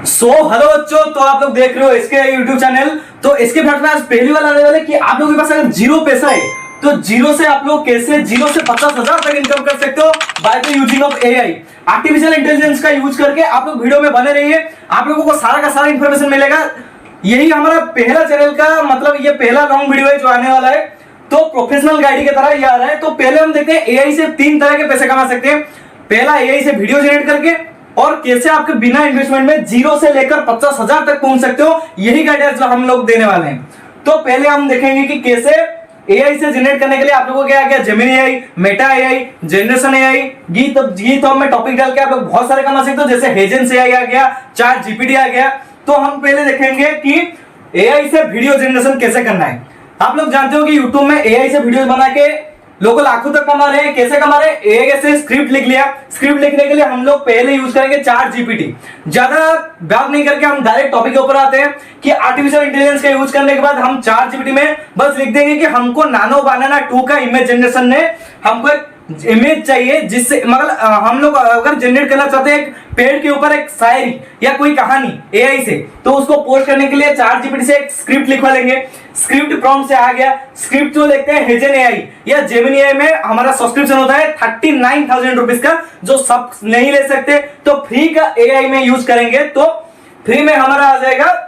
Hello बच्चों, तो आप लोग देख रहे हो इसके यूट्यूब चैनल। तो इसके फ्लैट में आज पहली बार आने वाले कि आप लोगों के पास अगर जीरो पैसा है तो जीरो से आप लोग कैसे जीरो से 50,000 तक इनकम कर सकते हो by the using of AI. Artificial intelligence का यूज करके आप लोग वीडियो में बने रहिए, आप लोगों को सारा का सारा इंफॉर्मेशन मिलेगा। यही हमारा पहला चैनल का मतलब ये पहला लॉन्ग वीडियो है जो आने वाला है, तो प्रोफेशनल गाइड की तरह ये आ रहा है। तो पहले हम देखते हैं एआई से 3 तरह के पैसे कमा सकते हैं। पहला एआई से वीडियो जनरेट करके, और कैसे आपके बिना इन्वेस्टमेंट में जीरो से लेकर 50,000 तक पहुंच सकते हो, यही गाइडेंस हम लोग देने वाले हैं। तो पहले हम देखेंगे कि कैसे एआई से जनरेट करने के लिए आप लोगों को क्या क्या Gemini AI, Meta AI, generation AI, गीत में टॉपिक डाल के आप लोग बहुत सारे कमा सकते हो। जैसे हेजेंस एआई आ गया, चैट जीपीटी आ गया। तो हम पहले देखेंगे कि एआई से वीडियो जनरेशन कैसे करना है। आप लोग जानते हो कि यूट्यूब में एआई से वीडियो बना के लोग लाखों तक कमा रहे हैं। कैसे कमा रहे हैं? एआई से स्क्रिप्ट लिख लिया, स्क्रिप्ट लिखने के लिए हम लोग पहले यूज करेंगे चैट जीपीटी। ज्यादा बात नहीं करके हम डायरेक्ट टॉपिक के ऊपर आते हैं कि आर्टिफिशियल इंटेलिजेंस का यूज करने के बाद हम चैट जीपीटी में बस लिख देंगे कि हमको नानो बनाना 2 का इमेज जनरेशन ने हमको एक इमेज चाहिए, जिससे मतलब हम लोग अगर जनरेट करना चाहते हैं एक पेड़ के ऊपर एक शायरी या कोई कहानी एआई से, तो उसको पोस्ट करने के लिए चैट जीपीटी से एक स्क्रिप्ट लिखवा लेंगे। स्क्रिप्ट प्रॉम्प्ट से आ गया, स्क्रिप्ट जो देखते हैं हेजन एआई या जेमिनी एआई में हमारा सब्सक्रिप्शन होता है 39,000 रुपीज का, जो सब नहीं ले सकते। तो फ्री का एआई में यूज करेंगे तो फ्री में हमारा आ जाएगा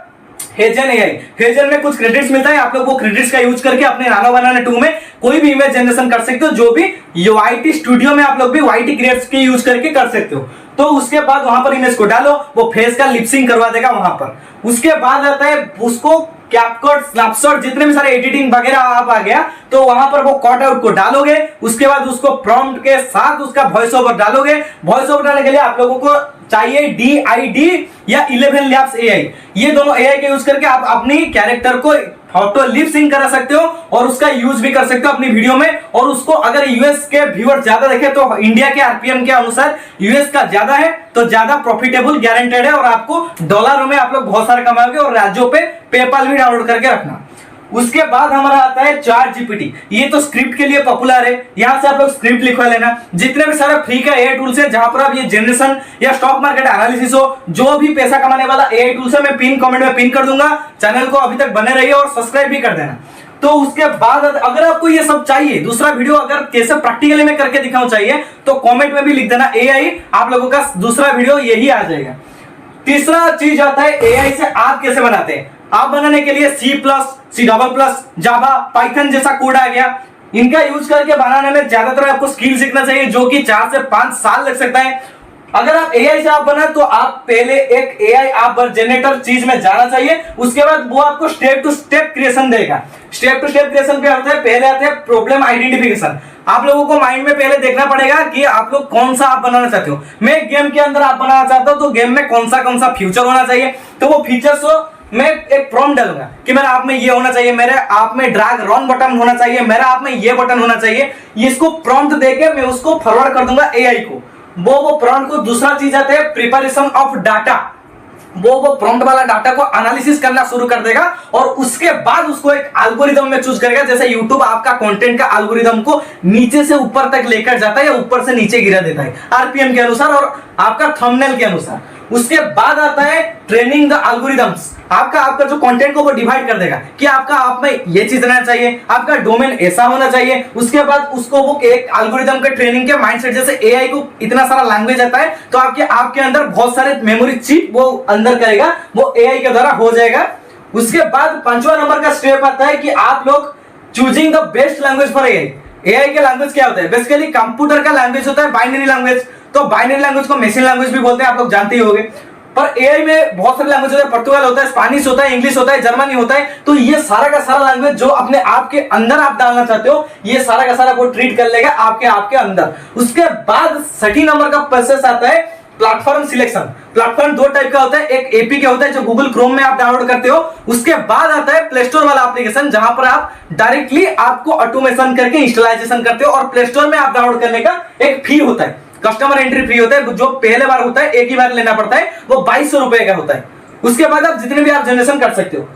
हेजन एआई। हेजन में कुछ क्रेडिट्स मिलता है, आप लोग वो क्रेडिट्स का यूज करके अपने नानो बनाना 2 में कोई भी इमेज जनरेशन कर सकते हो, जो भी यूआईटी स्टूडियो में आप लोग भी वाईटी क्रिएट्स के यूज करके कर सकते हो। तो उसके बाद वहां पर इमेज को डालो, वो फेस का लिपसिंग करवा देगा वहां पर। उसके बाद आता है उसको कैपकट, स्नैपशॉट, जितने भी सारे एडिटिंग वगैरह आप आ गया, तो वहां पर वो कट आउट को डालोगे। उसके बाद उसको प्रॉम्प्ट के साथ उसका वॉइस ओवर डालोगे। वॉइस ओवर डालने के लिए आप लोगों को चाहिए DID या 11 लैब्स एआई। ये दोनों एआई के यूज करके आप अपनी कैरेक्टर को फोटो लिप सिंक करा सकते हो और उसका यूज भी कर सकते हो अपनी वीडियो में। और उसको अगर यूएस के व्यूअर ज्यादा देखे तो इंडिया के आरपीएम के अनुसार यूएस का ज्यादा है, तो ज्यादा प्रॉफिटेबल गारंटेड है, और आपको डॉलरों में आप लोग बहुत सारे कमाओगे। और राज्यों पे पेपाल भी डाउनलोड करके रखना। उसके बाद हमारा आता है चैट जीपीटी। ये तो स्क्रिप्ट के लिए पॉपुलर है, यहां से आप लोग स्क्रिप्ट लिखवा लेना। जितने भी सारे फ्री का एआई टूल्स है जहां पर आप ये जनरेशन या स्टॉक मार्केट एनालिसिस हो, जो भी पैसा कमाने वाला एआई टूल्स है, मैं पिन कमेंट में पिन कर दूंगा। चैनल को अभी तक बने रहिए और सब्सक्राइब भी कर देना। तो उसके बाद अगर आपको ये सब चाहिए, दूसरा वीडियो अगर कैसे प्रैक्टिकली में करके दिखाऊं चाहिए, तो कमेंट में भी लिख देना एआई, आप लोगों का दूसरा वीडियो यही आ जाएगा। तीसरा चीज आता है एआई से आप कैसे बनाते हैं। आप बनाने के लिए C++, जावा, पाइथन जैसा कोड आ गया। इनका यूज करके बनाने में ज्यादातर आपको स्किल सीखना चाहिए, जो कि 4 से 5 साल लग सकता है। अगर आप एआई से आप बना तो आप पहले एक एआई आप जनरेटर चीज में जाना चाहिए। उसके बाद वो आपको स्टेप टू स्टेप क्रिएशन देगा। स्टेप टू स्टेप क्रिएशन पे होता है, पहले आते हैं प्रॉब्लम आइडेंटिफिकेशन। आप लोगों को माइंड में पहले देखना पड़ेगा कि आप लोग कौन सा आप बनाना चाहते हो। मैं गेम के अंदर आप बनाना चाहता हूं, तो गेम में कौन सा फ्यूचर होना चाहिए, तो वो फीचर्स को मैं एक प्रॉम्प्ट डालूंगा कि मेरे आप में ये होना चाहिए, मेरे आप में ड्रैग रन बटन होना चाहिए, मेरा आप में ये बटन होना चाहिए। इसको प्रॉम्प्ट देके मैं उसको फॉरवर्ड कर दूंगा एआई को। वो प्रॉम्प्ट को दूसरा चीज आता है प्रिपरेशन ऑफ डाटा। वो प्रॉम्प्ट वाला डाटा को एनालिसिस करना शुरू कर देगा, और उसके बाद उसको एक एल्गोरिदम में चूज करेगा। जैसे यूट्यूब आपका कंटेंट का एल्गोरिदम को नीचे से ऊपर तक लेकर जाता है या ऊपर से नीचे गिरा देता है आरपीएम के अनुसार और आपका थंबनेल के अनुसार। उसके बाद आता है ट्रेनिंग द एल्गोरिदम्स। आपका जो कंटेंट को वो डिवाइड कर देगा कि आपका आप में ये चीज रहना चाहिए, आपका डोमेन ऐसा होना चाहिए। उसके बाद उसको वो एक एल्गोरिदम के ट्रेनिंग के माइंडसेट, जैसे एआई को इतना सारा लैंग्वेज आता है, तो आपके अंदर बहुत सारे मेमोरी चिप वो अंदर करेगा, वो एआई के द्वारा हो जाएगा। उसके बाद 5वां नंबर का स्टेप आता है कि आप लोग choosing the best language for AI. AI के लैंग्वेज क्या होता है? बेसिकली कंप्यूटर का लैंग्वेज होता है बाइनरी लैंग्वेज। तो बाइनरी लैंग्वेज को मशीन लैंग्वेज भी बोलते हैं, आप लोग जानते ही होंगे। पर एआई में बहुत सारे लैंग्वेज होते हैं, पुर्तगाल होता है, स्पेनिश होता है, इंग्लिश होता है, जर्मनी होता है। तो ये सारा का सारा लैंग्वेज जो अपने आप के अंदर आप डालना चाहते हो, ये सारा का सारा वो ट्रीट कर लेगा आपके अंदर। उसके बाद 6 नंबर का प्रोसेस आता है प्लेटफॉर्म सिलेक्शन। प्लेटफॉर्म 2 टाइप का होता है, एक एपी का होता है जो गूगल क्रोम में आप डाउनलोड करते हो। उसके बाद आता है प्ले स्टोर वाला एप्लीकेशन, जहां पर आप डायरेक्टली आपको ऑटोमेशन करके इंस्टॉलाइजेशन करते हो, और प्ले स्टोर में आप डाउनलोड करने का एक फी होता है, कस्टमर एंट्री फ्री होता है, जो पहले बार होता है, एक ही बार लेना पड़ता है, वो 2200 रुपए का होता है। उसके बाद आप जितने भी आप जनरेशन कर सकते हो।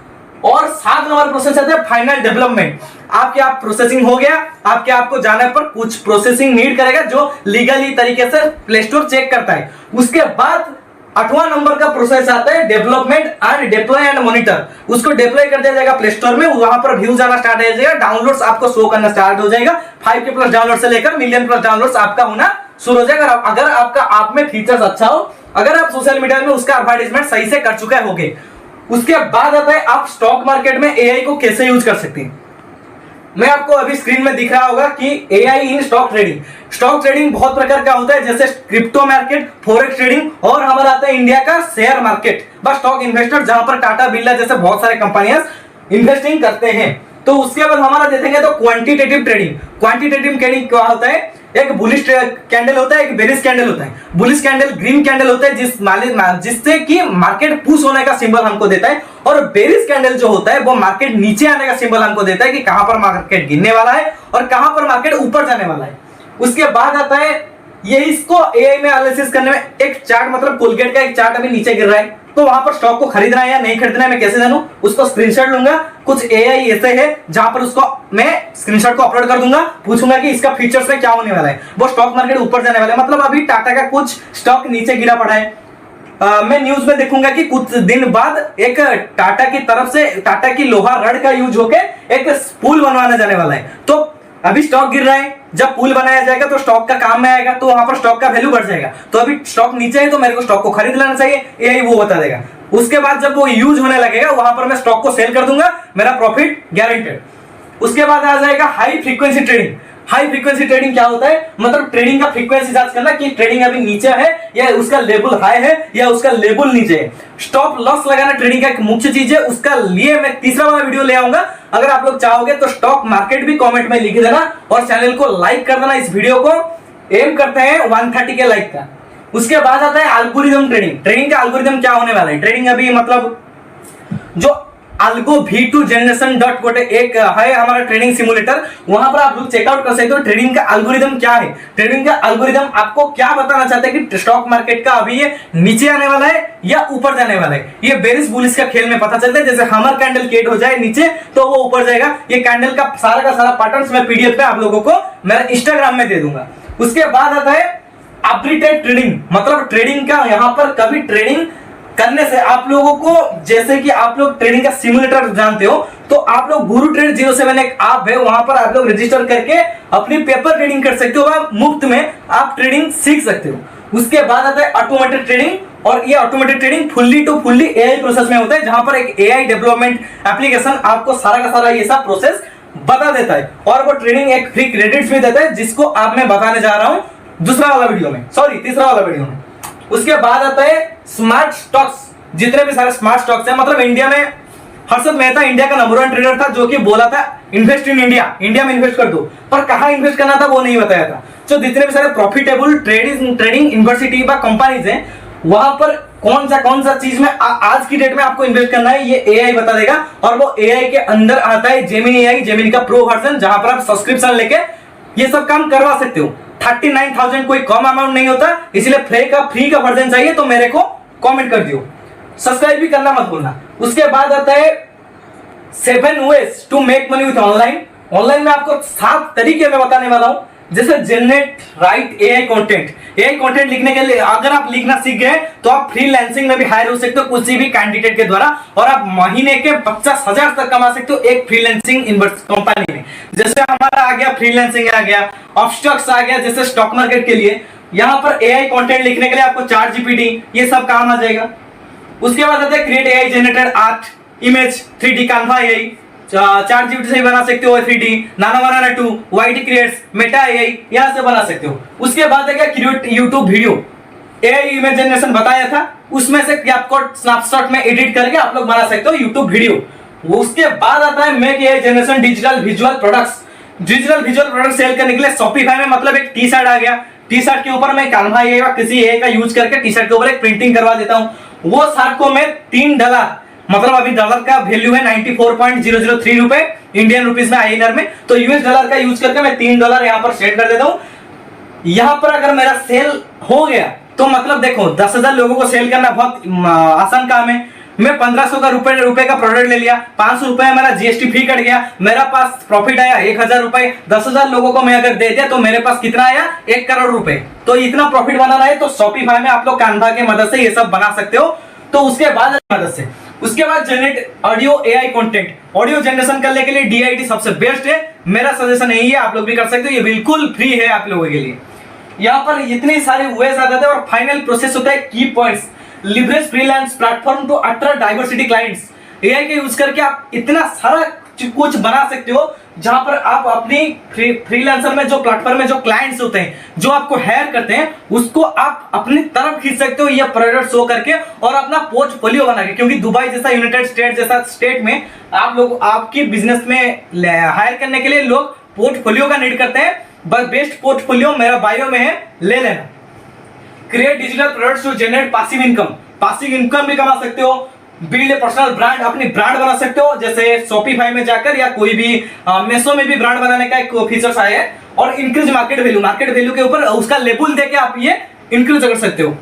और 7 नंबर प्रोसेस आता है फाइनल डेवलपमेंट। आपके आप प्रोसेसिंग हो गया, आपको जाने पर कुछ प्रोसेसिंग नीड करेगा जो लीगली तरीके से प्ले स्टोर चेक करता है। उसके बाद 8वां नंबर का प्रोसेस आता है development and deploy and monitor. उसको डिप्लॉय कर दिया जाएगा प्ले स्टोर में, वहां पर व्यूज आना स्टार्ट हो जाएगा, डाउनलोड्स आपको शो करना स्टार्ट हो जाएगा। 5K प्लस डाउनलोड से लेकर मिलियन प्लस डाउनलोड्स आपका होना शुरू हो जाएगा। अगर आपका आप में फीचर्स अच्छा हो, अगर आप सोशल मीडिया में उसका एडवर्टाइजमेंट सही से कर चुके होगे। उसके बाद आता है आप स्टॉक मार्केट में एआई को कैसे यूज कर सकते हैं। मैं आपको अभी स्क्रीन में दिख रहा होगा कि AI in stock trading. Stock trading बहुत प्रकार का होता है, जैसे क्रिप्टो मार्केट, फॉरेक्स ट्रेडिंग, और हमारा आता है इंडिया का शेयर मार्केट बस स्टॉक इन्वेस्टर, जहां पर टाटा बिरला जैसे बहुत सारे कंपनियां इन्वेस्टिंग करते हैं। तो उसके बाद हमारा देखेंगे तो क्वांटिटेटिव ट्रेडिंग। क्वांटिटेटिव ट्रेडिंग क्या होता है, एक बुलिश कैंडल होता है, एक बेरिश कैंडल होता है। बुलिश कैंडल ग्रीन कैंडल होता है जिससे कि मार्केट पुश होने का सिंबल हमको देता है, और बेरिश कैंडल जो होता है वो मार्केट नीचे आने का सिंबल हमको देता है कि कहां पर मार्केट गिरने वाला है और कहां पर मार्केट ऊपर जाने वाला है। उसके बाद आता है ये, इसको एआई में एनालिसिस करने में एक चार्ट, मतलब कोलगेट का एक चार्ट अभी नीचे गिर रहा है, तो वहां पर स्टॉक को खरीदना है या नहीं खरीदना है मैं कैसे जानूं। उसको स्क्रीनशॉट लूंगा, कुछ एआई ऐसे है जहां पर उसको मैं स्क्रीनशॉट को अपलोड कर दूंगा, पूछूंगा कि इसका फीचर्स में क्या होने वाला है, वो स्टॉक मार्केट ऊपर जाने वाला है। मतलब अभी टाटा का कुछ स्टॉक नीचे गिरा पड़ा है, मैं न्यूज में देखूंगा कि कुछ दिन बाद एक टाटा की तरफ से टाटा की लोहा रड का यूज होके एक पुल बनवाने जाने वाला है। तो अभी स्टॉक गिर रहा है, जब पुल बनाया जाएगा तो स्टॉक का काम में आएगा, तो वहां पर स्टॉक का वैल्यू बढ़ जाएगा। तो अभी स्टॉक नीचे है तो मेरे को स्टॉक को खरीद लेना चाहिए, यही वो बता देगा। उसके बाद जब वो यूज होने लगेगा वहां पर मैं स्टॉक को सेल कर दूंगा, मेरा प्रॉफिट गारंटेड। उसके बाद आ जाएगा high frequency trading. High frequency trading क्या होता है, मतलब ट्रेडिंग का फ्रीक्वेंसी जांच करना कि ट्रेडिंग अभी नीचे है या उसका लेवल हाई है या उसका लेवल नीचे है। स्टॉप लॉस लगाना ट्रेडिंग का एक मुख्य चीज है, उसका लिए मैं तीसरा वाला वीडियो ले आऊंगा। अगर आप लोग चाहोगे तो स्टॉक मार्केट भी कमेंट में लिख देना और चैनल को लाइक कर देना। इस वीडियो को एम करते हैं 130 के लाइक का। उसके बाद आता है एल्गोरिथम ट्रेडिंग। ट्रेडिंग का एल्गोरिथम क्या होने वाला है, ट्रेडिंग अभी मतलब जो अल्गो V2 generation.co एक है हमारा ट्रेडिंग सिमुलेटर, वहां पर आप लोग चेकआउट कर सकते हो ट्रेडिंग का एल्गोरिथम क्या है। ट्रेडिंग का एल्गोरिथम आपको क्या बताना चाहता है कि स्टॉक मार्केट का अभी ये नीचे आने वाला है या ऊपर जाने वाला है। ये बेरिश बुलिश का खेल में पता चलता है, जैसे हमर कैंडल क्रिएट हो जाए नीचे तो वो ऊपर जाएगा। ये कैंडल का सारा पैटर्न्स मैं पीडीएफ पे आप लोगों को मेरा इंस्टाग्राम में दे दूंगा। उसके बाद आता है आर्बिट्रेज ट्रेडिंग, मतलब ट्रेडिंग का यहाँ पर कभी ट्रेडिंग करने से आप लोगों को, जैसे कि आप लोग ट्रेडिंग का सिमुलेटर जानते हो, तो आप लोग गुरु ट्रेड 07 एक ऐप है, वहां पर आप लोग रजिस्टर करके अपनी पेपर ट्रेडिंग कर सकते हो, मुफ्त में आप ट्रेडिंग सीख सकते हो। उसके बाद आता है ऑटोमेटेड ट्रेडिंग, और ये automated trading fully to fully AI process में होता है, जहां पर एक एआई डेवलपमेंट एप्लीकेशन आपको सारा का सारा ये सब प्रोसेस बता देता है, और वो ट्रेडिंग एक फ्री क्रेडिट्स भी देता है, जिसको आप मैं बताने जा रहा हूं दूसरा वाला वीडियो में, सॉरी तीसरा वाला वीडियो में। उसके बाद आता है स्मार्ट स्टॉक्स। जितने भी सारे स्मार्ट स्टॉक्स हैं, मतलब इंडिया में हर्षद मेहता इंडिया का नंबर 1 ट्रेडर था जो कि बोला था इन्वेस्ट इन इंडिया, इंडिया में इन्वेस्ट कर दो, पर कहां इन्वेस्ट करना था वो नहीं बताया था। तो जितने भी सारे प्रॉफिटेबल ट्रेडिंग यूनिवर्सिटी व कंपनीज हैं, वहां पर कौन सा चीज में आज की डेट में आपको इन्वेस्ट करना है, ये एआई बता देगा। और वो एआई के अंदर आता है जेमिनी एआई, जेमिनी का प्रो वर्जन, जहां पर आप सब्सक्रिप्शन लेके ये सब काम करवा सकते हो। 39,000 कोई कम अमाउंट नहीं होता, इसलिए फ्री का वर्जन चाहिए तो मेरे को कमेंट कर दियो, सब्सक्राइब भी करना मत भूलना। उसके बाद आता है 7 ways to make money with online. Online में आपको 7 तरीके में बताने वाला हूं, जैसे generate write AI content. AI content लिखने के लिए अगर आप लिखना सीख गए तो आप फ्रीलांसिंग में भी हायर हो सकते हो किसी भी कैंडिडेट के द्वारा, और आप महीने के 50,000 तक कमा सकते हो एक फ्रीलांसिंग कंपनी में। जैसे हमारा आ गया फ्रीलांसिंग, आ गया ऑफस्टॉक्स, आ गया जैसे स्टॉक मार्केट के लिए। यहाँ पर एआई कंटेंट लिखने के लिए आपको चार्ट जीपीटी ये सब काम आ जाएगा। उसके बाद आता है create AI generated art, image, 3D Canva AI, chat GPT से ही बना सकते हो 3D, nano banana 2, YT creates, Meta AI यहाँ से बना सकते हो। उसके बाद है क्या create YouTube video, AI image generation बताया था, उसमें से आपको स्नैपशॉट में एडिट करके आप लोग बना सकते हो यूट्यूब वीडियो। उसके बाद आता है make AI generation digital visual products. Digital visual product sell करने के लिए शॉपिफाई में, मतलब एक टी शर्ट आ गया, टी शर्ट के ऊपर मैं कान्वा एआई या किसी एआई का यूज करके टी शर्ट के ऊपर एक प्रिंटिंग करवा देता हूँ। वो शर्ट को मैं $3, मतलब अभी डॉलर का वैल्यू है 94.003 रुपए इंडियन रुपीस में, आईएनआर में, तो यूएस डॉलर का यूज करके मैं $3 यहाँ पर सेट कर देता हूँ। यहाँ पर अगर मेरा सेल हो गया तो मतलब देखो 10,000 लोगों को सेल करना बहुत आसान काम है। मैं 1500 का रुपए का प्रोडक्ट ले लिया, 500 रुपए मेरा जीएसटी फी कट गया, मेरा पास प्रॉफिट आया 1000 रुपए, 10,000 लोगों को मैं अगर दे दिया तो मेरे पास कितना आया 1 करोड़ रुपए। तो इतना प्रॉफिट बनाना है तो शॉपिफाई में आप लोग कानवा के मदद से ये सब बना सकते हो। तो उसके बाद generate audio AI content, audio generation करने के लिए DIT सबसे बेस्ट है, मेरा सजेशन यही है, आप लोग भी कर सकते हो, ये बिल्कुल फ्री है आप लोगों के लिए। यहाँ पर इतने सारे वेज आ जाते हैं और फाइनल प्रोसेस होता है की points, leverage freelance platform to attract diversity clients. AI के यूज करके आप इतना सारा कुछ बना सकते हो जहां पर आप अपनी फ्रीलांसर में जो प्लेटफॉर्म में जो क्लाइंट्स होते हैं, जो आपको हायर करते हैं, उसको आप अपनी तरफ खींच सकते हो ये प्रोडक्ट शो करके और अपना पोर्टफोलियो बना के। क्योंकि दुबई जैसा यूनाइटेड स्टेट जैसा स्टेट में आप लोग आपकी बिजनेस में हायर करने के लिए लोग पोर्टफोलियो का नीड करते हैं। बस बेस्ट पोर्टफोलियो मेरा बायो में है, ले लेना। Create digital products to generate passive income, passive income भी कमा सकते हो। बिल्ड ए पर्सनल ब्रांड, अपनी ब्रांड बना सकते हो, जैसे शॉपिफाई में जाकर या कोई भी मेसो में भी ब्रांड बनाने का एक फीचर्स आया है। और इंक्रीज मार्केट वैल्यू के ऊपर उसका लेबल देके आप ये इंक्रीज कर सकते हो।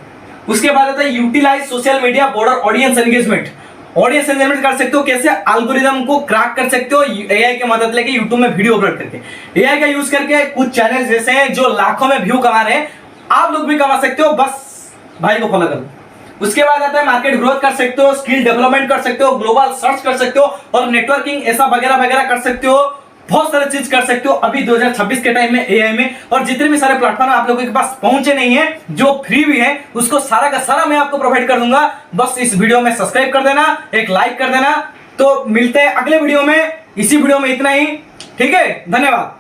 उसके बाद आता है utilize social media broader audience engagement कर सकते हो। कैसे एल्गोरिदम को क्रैक कर सकते हो एआई की मदद लेके यूट्यूब में वीडियो अपलोड करके। एआई का यूज करके कुछ चैनल जैसे हैं जो लाखों में व्यू कमा रहे हैं, आप लोग भी कमा सकते हो, बस भाई को फॉलो करो। उसके बाद आता है मार्केट ग्रोथ कर सकते हो, स्किल डेवलपमेंट कर सकते हो, ग्लोबल सर्च कर सकते हो और नेटवर्किंग ऐसा वगैरह वगैरह कर सकते हो। बहुत सारे चीज कर सकते हो अभी 2026 के टाइम में एआई में। और जितने भी सारे प्लेटफॉर्म आप लोगों के पास पहुंचे नहीं है, जो फ्री भी है, उसको सारा का सारा मैं आपको प्रोवाइड कर दूंगा। बस इस वीडियो में सब्सक्राइब कर देना, एक लाइक कर देना। तो मिलते हैं अगले वीडियो में, इसी वीडियो में इतना ही, ठीक है, धन्यवाद।